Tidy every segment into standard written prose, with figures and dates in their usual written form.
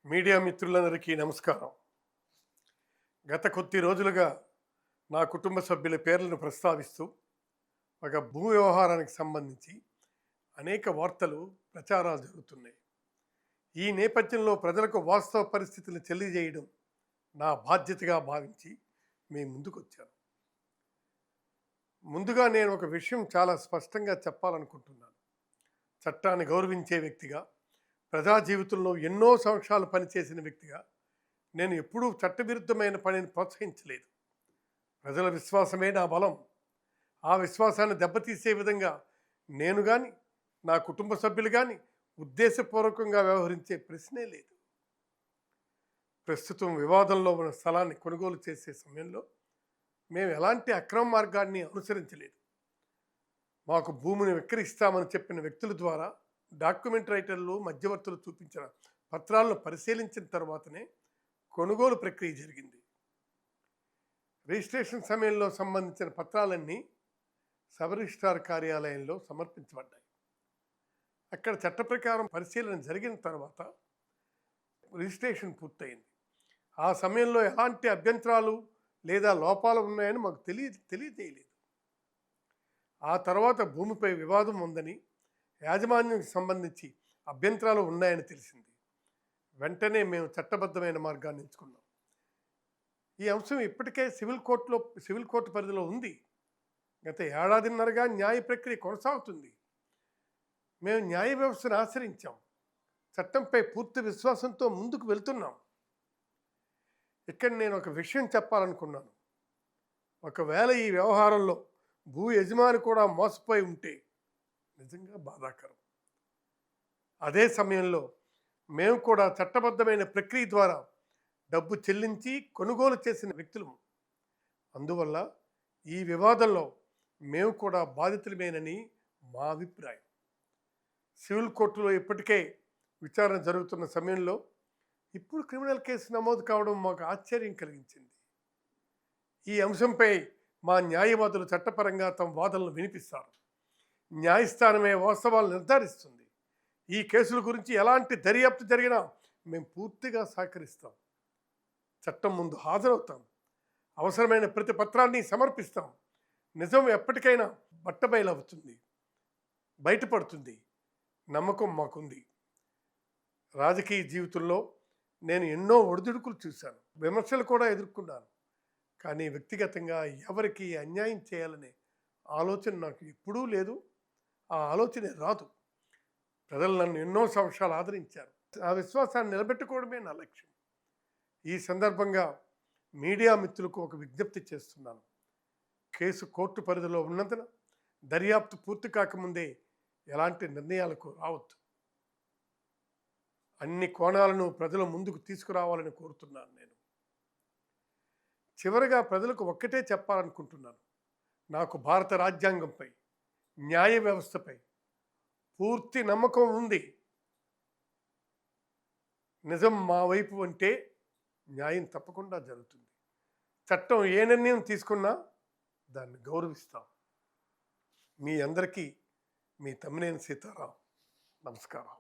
Media మిత్రులందరికీ నమస్కారం. గత కొద్ది రోజులుగా నా కుటుంబ సభ్యుల పేర్లను ప్రస్తావిస్తూ ఒక భూ వ్యవహారానికి సంబంధించి అనేక వార్తలు ప్రచారాలు జరుగుతున్నాయి. ఈ నేపథ్యంలో ప్రజలకు వాస్తవ పరిస్థితులు తెలియజేయడం నా బాధ్యతగా భావించి మీ ముందుకు వచ్చాను. ముందుగా నేను ఒక విషయం చాలా స్పష్టంగా చెప్పాలనుకుంటున్నాను. చట్టాన్ని గౌరవించే వ్యక్తిగా, ప్రజా జీవితంలో ఎన్నో సంవత్సరాలు పనిచేసిన వ్యక్తిగా నేను ఎప్పుడూ చట్టవిరుద్ధమైన పనిని ప్రోత్సహించలేదు. ప్రజల విశ్వాసమే నా బలం. ఆ విశ్వాసాన్ని దెబ్బతీసే విధంగా నేను కానీ, నా కుటుంబ సభ్యులు కానీ ఉద్దేశపూర్వకంగా వ్యవహరించే ప్రశ్నే లేదు. ప్రస్తుతం వివాదంలో ఉన్న స్థలాన్ని కొనుగోలు చేసే సమయంలో మేము ఎలాంటి అక్రమ మార్గాన్ని అనుసరించలేదు. మాకు భూమిని విక్రయిస్తామని చెప్పిన వ్యక్తుల ద్వారా డాక్యుమెంట్ రైటర్లు, మధ్యవర్తులు చూపించిన పత్రాలను పరిశీలించిన తర్వాతనే కొనుగోలు ప్రక్రియ జరిగింది. రిజిస్ట్రేషన్ సమయంలో సంబంధించిన పత్రాలన్నీ సబ్ రిజిస్ట్రార్ కార్యాలయంలో సమర్పించబడ్డాయి. అక్కడ చట్ట ప్రకారం పరిశీలన జరిగిన తర్వాత రిజిస్ట్రేషన్ పూర్తయింది. ఆ సమయంలో ఎలాంటి అభ్యంతరాలు లేదా లోపాలు ఉన్నాయని మాకు తెలియజేయలేదు. ఆ తర్వాత భూమిపై వివాదం ఉందని, యాజమాన్యానికి సంబంధించి అభ్యంతరాలు ఉన్నాయని తెలిసింది. వెంటనే మేము చట్టబద్ధమైన మార్గాన్ని ఎంచుకున్నాం. ఈ అంశం ఇప్పటికే సివిల్ కోర్టు పరిధిలో ఉంది. గత ఏడాదిన్నరగా న్యాయ ప్రక్రియ కొనసాగుతుంది. మేము న్యాయ వ్యవస్థను ఆశ్రయించాం. చట్టంపై పూర్తి విశ్వాసంతో ముందుకు వెళ్తున్నాం. ఇక్కడ నేను ఒక విషయం చెప్పాలనుకున్నాను. ఒకవేళ ఈ వ్యవహారంలో భూ యజమాని కూడా మోసపోయి ఉంటే నిజంగా బాధాకరం. అదే సమయంలో మేము కూడా చట్టబద్ధమైన ప్రక్రియ ద్వారా డబ్బు చెల్లించి కొనుగోలు చేసిన వ్యక్తులము. అందువల్ల ఈ వివాదంలో మేము కూడా బాధితులమేనని మా అభిప్రాయం. సివిల్ కోర్టులో ఇప్పటికే విచారణ జరుగుతున్న సమయంలో ఇప్పుడు క్రిమినల్ కేసు నమోదు కావడం మాకు ఆశ్చర్యం కలిగించింది. ఈ అంశంపై మా న్యాయవాదులు చట్టపరంగా తమ వాదనలు వినిపిస్తారు. న్యాయస్థానమే వాస్తవాలు నిర్ధారిస్తుంది. ఈ కేసుల గురించి ఎలాంటి దర్యాప్తు జరిగినా మేము పూర్తిగా సహకరిస్తాం. చట్టం ముందు హాజరవుతాం. అవసరమైన ప్రతి పత్రాన్ని సమర్పిస్తాం. నిజం ఎప్పటికైనా బట్టబయలవుతుంది, బయటపడుతుంది. నమ్మకం మాకుంది. రాజకీయ జీవితంలో నేను ఎన్నో ఒడిదుడుకులు చూశాను, విమర్శలు కూడా ఎదుర్కొన్నాను. కానీ వ్యక్తిగతంగా ఎవరికి అన్యాయం చేయాలనే ఆలోచన నాకు ఎప్పుడూ లేదు. ఆ ఆలోచనే రాదు. ప్రజలు నన్ను ఎన్నో సంవత్సరాలు ఆదరించారు. ఆ విశ్వాసాన్ని నిలబెట్టుకోవడమే నా లక్ష్యం. ఈ సందర్భంగా మీడియా మిత్రులకు ఒక విజ్ఞప్తి చేస్తున్నాను. కేసు కోర్టు పరిధిలో ఉన్నందున దర్యాప్తు పూర్తి కాకముందే ఎలాంటి నిర్ణయాలకు రావద్దు. అన్ని కోణాలను ప్రజల ముందుకు తీసుకురావాలని కోరుతున్నాను. నేను చివరిగా ప్రజలకు ఒక్కటే చెప్పాలనుకుంటున్నాను. నాకు భారత రాజ్యాంగంపై, న్యాయ వ్యవస్థపై పూర్తి నమ్మకం ఉంది. నిజం మా వైపు అంటే న్యాయం తప్పకుండా జరుగుతుంది. చట్టం ఏ నిర్ణయం తీసుకున్నా దాన్ని గౌరవిస్తాం. మీ అందరికీ మీ తమ్మినేని సీతారాం. నమస్కారాలు.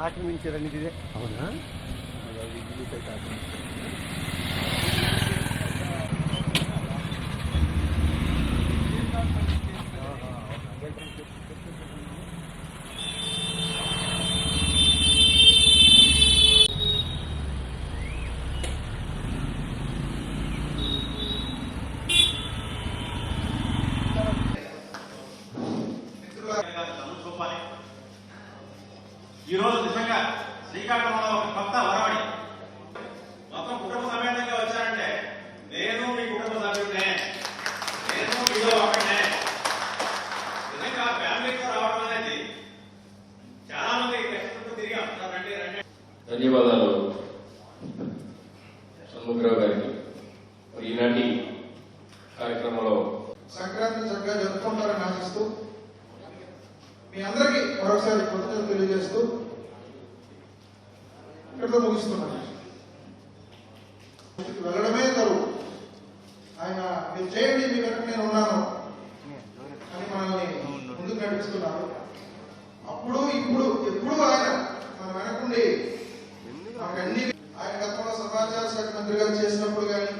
ఆక్రమించారండి ఇదే. అవునా? శ్రీకాకుళంలో ఒక కొత్త వరవడి. మొత్తం కుటుంబ సమేతంగా వచ్చారంటే నేను మీ కుటుంబ సభ్యుడినే, నేను మీలో ఒకనే. నిజంగా ఫ్యామిలీతో రావడం అనేది చాలా మంది చుట్టూ తిరిగాం. రండి రండి. ధన్యవాదాలు సముద్రరావు గారికి. ఈనాటి కార్యక్రమంలో సంక్రాంతి చక్కగా జరుపుకుంటారని ఆశిస్తూ మీ అందరికీ మరొకసారి కృతజ్ఞతలు తెలియజేస్తూ ఇక్కడితో ముగిస్తున్నాను. వెళ్ళడమే తరువు. ఆయన మీరు చేయండి, మీ వెనక నేను ఉన్నాను అని మనల్ని ముందుకు నడిపిస్తున్నారు. అప్పుడు ఇప్పుడు ఎప్పుడు ఆయన మన వెనకుండి మనకన్నీ ఆయన గతంలో సమాచార శాఖ మంత్రిగా చేసినప్పుడు కానీ,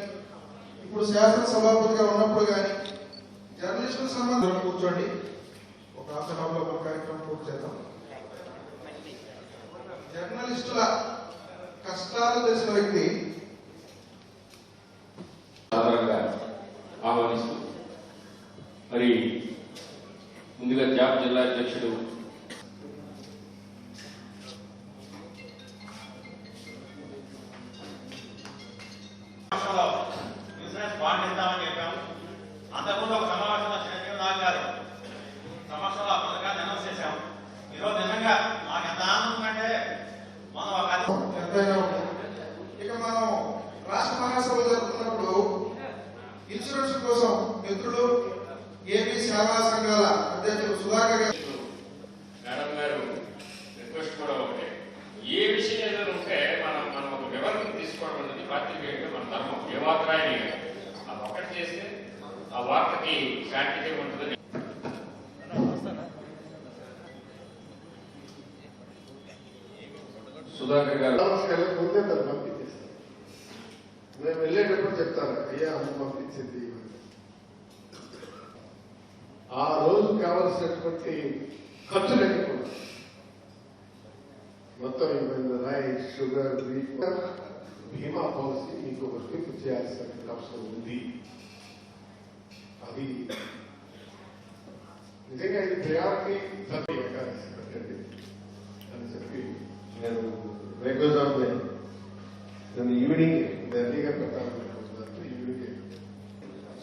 ఇప్పుడు శాసనసభాపతిగా ఉన్నప్పుడు కానీ జర్నలిస్టుల సంబంధం కూర్చోండి. ఒక హాఫ్ అన్ అవర్లో మన కార్యక్రమం పూర్తి చేద్దాం. జర్నలిస్టుల కష్టాలు తెలిసిన వ్యక్తి సాధారణంగా ఆహ్వానిస్తూ మరి ముందుగా జాబ్ జిల్లా అధ్యక్షుడు బిజినెస్ బాండ్ ఇద్దామని చెప్పాము. అంతకుముందు ఒక సమావేశంలో చంద్రబాబు గారు సమక్షంలో ఆ పథకాన్ని అనౌన్స్ చేశాము. ఈరోజు నిజంగా మాకు ఎంత ఆనందం అంటే మనం ఒక ఎంతైనా ఉంది. ఇక మనం రాష్ట్ర మహాసభ జరుపుతున్నప్పుడు ఇన్సూరెన్స్ కోసం మిత్రులు ఏపీ సేవా సంఘాల అధ్యక్షులు సుధాకర్ గారు మేడం గారు రిక్వెస్ట్ కూడా ఒకటే, ఏ విషయం ఏదైనా ఉంటే మనం ఒక వివరణ తీసుకోవడం అనేది పాత్రికేయుడిగా మన ధర్మం. ఏ వార్త రాయని అది ఒకటి చేస్తే ఆ వార్తకి శాంతిగా ఉంటుందని. సుధాకర్ గారు ముందే తను పంపించేస్తాను. మేము వెళ్ళేటప్పుడు చెప్తాను, అయ్యా అమ్మ పంపించింది. ఆ రోజు కావలసినటువంటి ఖర్చు లేకుండా మొత్తం రైస్, షుగర్, బీమా పాలసీ మీకు వర్తింపు చేయాల్సిన అవసరం ఉంది. అది నిజంగా ఇది ప్రయారిటీ పెట్టండి అని చెప్పి నేను రెగ్యులర్ నేను ఈవినింగ్ ఎర్లీగా పెట్టాలనుకుంటున్నాను. ఈవినింగ్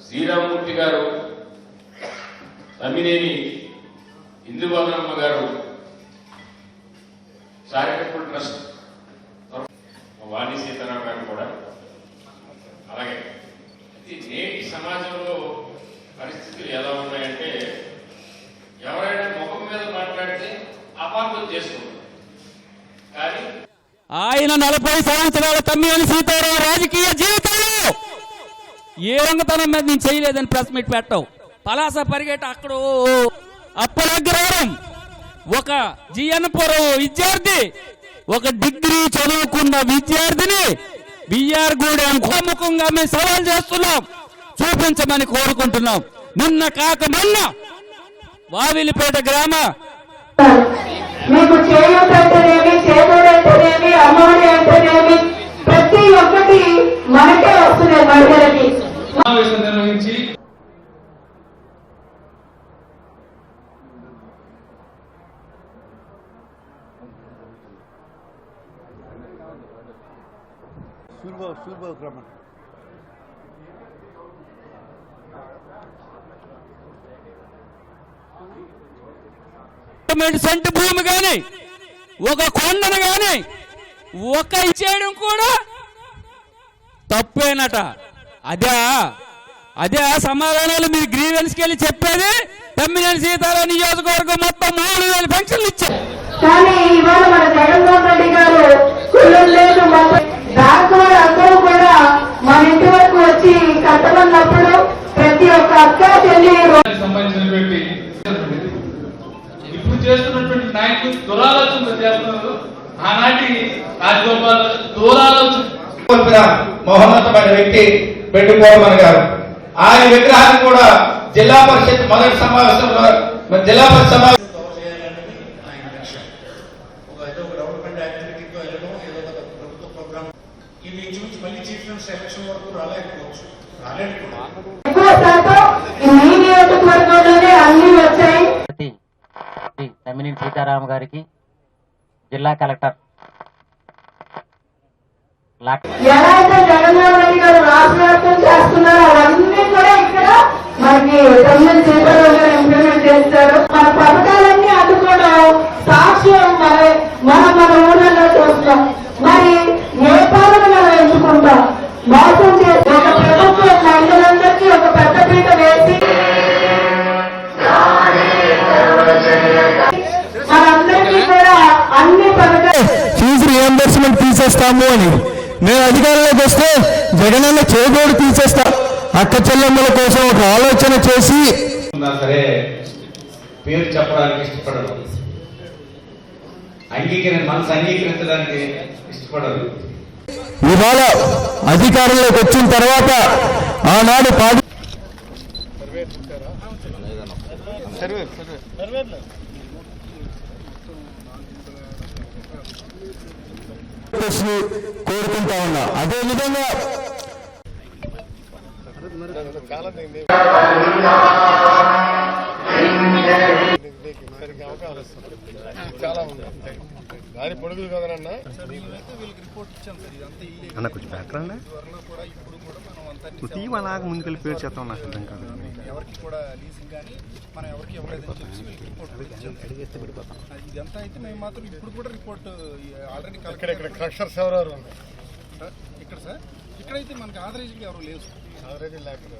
శ్రీరామమూర్తి గారు, తమ్మినేని ఇందువదనమ్మ గారు, చారిటబుల్ ట్రస్ట్ వాణి సీతారాం గారు కూడా, అలాగే నేటి సమాజంలో పరిస్థితులు ఎలా ఉన్నాయంటే ఎవరైనా ముఖం మీద మాట్లాడితే అపార్థం చేసుకుంటారు. కానీ ఆయన 40 సంవత్సరాల తమ్మినేని సీతారాం రాజకీయ జీవితంలో ఏ రంగతనం మీద నేను చేయలేదని ప్రెస్ మీట్ పెట్టావు. పలాస పరిగెట అక్కడ అప్పలగ్రహం ఒక జిఎన్పురం విద్యార్థి, ఒక డిగ్రీ చదువుకున్న విద్యార్థిని బిఆర్ గూడెం ముఖంగా మేము సవాల్ చేస్తున్నాం, చూపించమని కోరుకుంటున్నాం. నిన్న కాక మొన్న వావిలిపేట గ్రామ మీకు చేయూతంటేనేమి, చేదోడంటేనేమి, అమ్మఒడి అంటేనేమి ప్రతి ఒక్కటి మనకే వస్తున్నాయి. మహిళలకి సమావేశం నిర్వహించి సెంటు భూమి కానీ ఒక కొండను కానీ ఒక ఇచ్చేయడం కూడా తప్పేనట. అదే సమాధానాలు మీరు గ్రీవెన్స్కి వెళ్ళి చెప్పేది. తమ్మినేని సీతారాం నియోజకవర్గం మొత్తం 3000 పెన్షన్లు ఇచ్చారు. కానీ ఇవాళ మన జగన్మోహన్ రెడ్డి గారు కులం లేదు బ్యాంకు వారు అందరూ కూడా మన ఇంటి వరకు వచ్చి కట్టమన్నప్పుడు ప్రతి ఒక్క అక్క చెల్లి సంబంధించినటువంటి ఇప్పుడు చేస్తున్నటువంటి నాయకులు దురాలోచన చేస్తున్నారు. ఆనాటి రాజగోపాల్ దురాలోచన మహోన్నతమైన వ్యక్తి బెడ్డి పోరమన్ గారు. ఆయన విగ్రహాన్ని కూడా జిల్లా పరిషత్ మొదటి సమావేశంలో జిల్లా పరిషత్ సమావేశం డెవలప్మెంట్ యాక్టివిటీతో వెళ్ళడం, ఏదో ఒక ప్రభుత్వ ప్రోగ్రామ్ ఇవి చూసి మళ్ళీ చీఫ్ మినిస్టర్ ఎలక్షన్ వరకు రాలేకపోవచ్చు, రాలేదు కూడా. ఎక్కువ శాతం ఈ నియోజకవర్గంలోనే అన్ని వచ్చాయి. తమ్మినేని సీతారాం గారికి జిల్లా కలెక్టర్ ఎలా అయితే జగన్మోహన్ రెడ్డి గారు రాష్ట్ర వ్యాప్తం చేస్తున్నారో అవన్నీ కూడా ఇక్కడ మనకి తమిళ చేపల్లో ఇంప్లిమెంట్ చేస్తారు. మన పథకాలన్నీ అందుకోవడం సాక్ష్యం మన ఊళ్ళలో చూస్తాం. మరి ఏ పాలన మనం ఎంచుకుంటాం? మోసం చేసి ఒక ప్రభుత్వం మహిళలందరికీ ఒక పెద్ద పీట వేసి మనందరికీ కూడా అన్ని పథకాలు ఫీజు రియంబర్స్మెంట్ తీసేస్తాము అని. నేను అధికారంలోకి వస్తే జగనన్న చేదోడు తీసేస్తా. అక్క చెల్లెమ్మల కోసం ఒక ఆలోచన చేసి సరే పేరు చెప్పడానికి ఇష్టపడరు, మనసు అంగీకరించడానికి ఇష్టపడరు. ఇవాళ అధికారంలోకి వచ్చిన తర్వాత ఆనాడు కోరుకుంటా ఉన్నా. అదే విధంగా చాలా ఉంది. దాని పొడుగులు కదనన్నా అన్న కొంచెం బ్యాక్గ్రౌండ్ తీవలాగా ముందుకెళ్ళి పేరు చేస్తాం. నాకు అర్థం కాదు. ఎవరికి కూడా లీజింగ్ కానీ మనం ఎవరికి ఇవ్వలేదని చెప్పి వీళ్ళకి రిపోర్ట్ ఇదంతా అయితే మేము మాత్రం ఇప్పుడు కూడా రిపోర్ట్ ఆల్రెడీ ఇక్కడ క్రషర్స్ ఎవరెవరు ఇక్కడ సార్ ఇక్కడైతే మనకి ఆథరైజ్డ్ ఎవరు లేవు సార్. ఆల్రెడీ లేకపోతే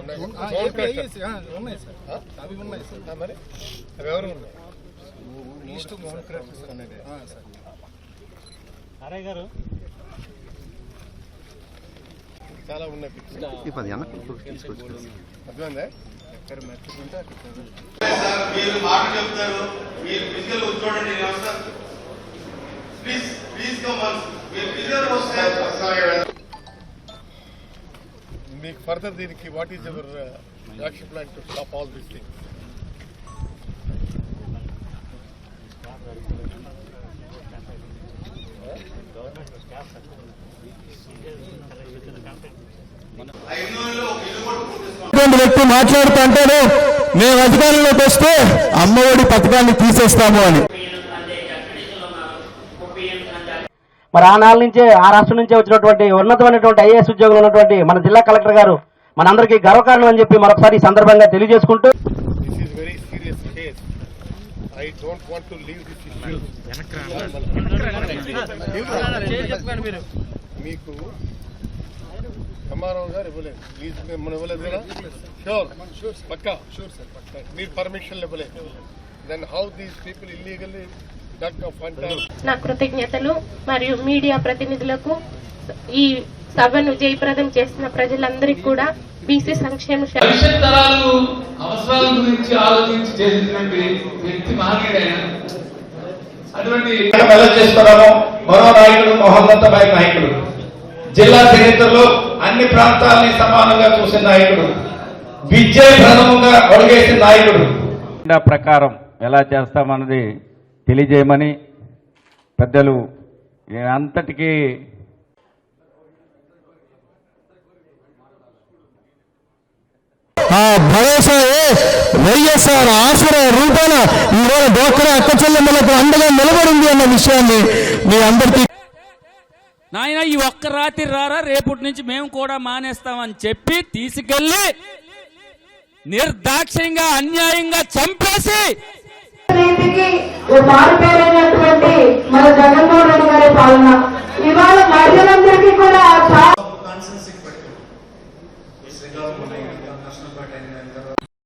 ఉన్నాయి సార్, అవి ఉన్నాయి సార్. మరి అవి ఎవరు ఉన్నాయి? ఈస్ట్ సార్ అరే గారు చాలా ఉన్నాయి. అర్థమైందా? మీరు మాట చెప్తారు, మీరు ఫిజికల్ చూడండి. ప్లీజ్ ప్లీజ్ మీరు ఫిజికల్ వస్తే మీకు ఫర్దర్ దీనికి what is your action plan to stop all these things? వ్యక్తి మాట్లాడుతూ అంటాడు, మేము అధికారంలోకి వస్తే అమ్మఒడి పథకాన్ని తీసేస్తాము అని. మరి ఆ నాళ్ళ నుంచే ఆ రాష్ట్రం నుంచే వచ్చినటువంటి ఉన్నతమైనటువంటి ఐఏఎస్ ఉద్యోగులు ఉన్నటువంటి మన జిల్లా కలెక్టర్ గారు మనందరికీ గర్వకారణం అని చెప్పి మరొకసారి ఈ సందర్భంగా తెలియజేసుకుంటూ మీకు ఎంఆర్ఓ గారు ఇవ్వలేదు, లీజ్ మనం ఇవ్వలేదు కదా? షూర్ పక్కా షూర్ సార్ పక్కా. మీరు పర్మిషన్లు ఇవ్వలేదు. Then how these people illegally నా కృతజ్ఞతలు. మరియు మీడియా ప్రతినిధులకు, ఈ సభను జయప్రదం చేసిన ప్రజలందరికీ కూడా బీసీ సంక్షేమ శాఖ భవిష్యత్ తరాలు అవసరాల గురించి ఆలోచించి చేసినటువంటి వ్యక్తి మహనీయుడైన అటువంటి మరో నాయకుడు మహోన్నత నాయకుడు, జిల్లా చరిత్రలో అన్ని ప్రాంతాలని సమానంగా చూసిన నాయకుడు, విద్య ప్రథమంగా అడుగేసిన నాయకుడు. ప్రకారం ఎలా చేస్తామన్నది తెలియజేయమని పెద్దలు అంతటికీ ఆ భరోసా వైఎస్ఆర్ ఆసరా రూపాన ఇవాళ డోక్రా అక్క చెల్లెమ్మలకు అండగా నిలబడింది అన్న విషయాన్ని మీ అందరికీ. నాయన ఈ ఒక్క రాత్రి రారా, రేపటి నుంచి మేము కూడా మానేస్తామని చెప్పి తీసుకెళ్లి నిర్దాక్షిణ్యంగా అన్యాయంగా చంపేసి మారిపోయినటువంటి మన జగన్మోహన్ రెడ్డి గారి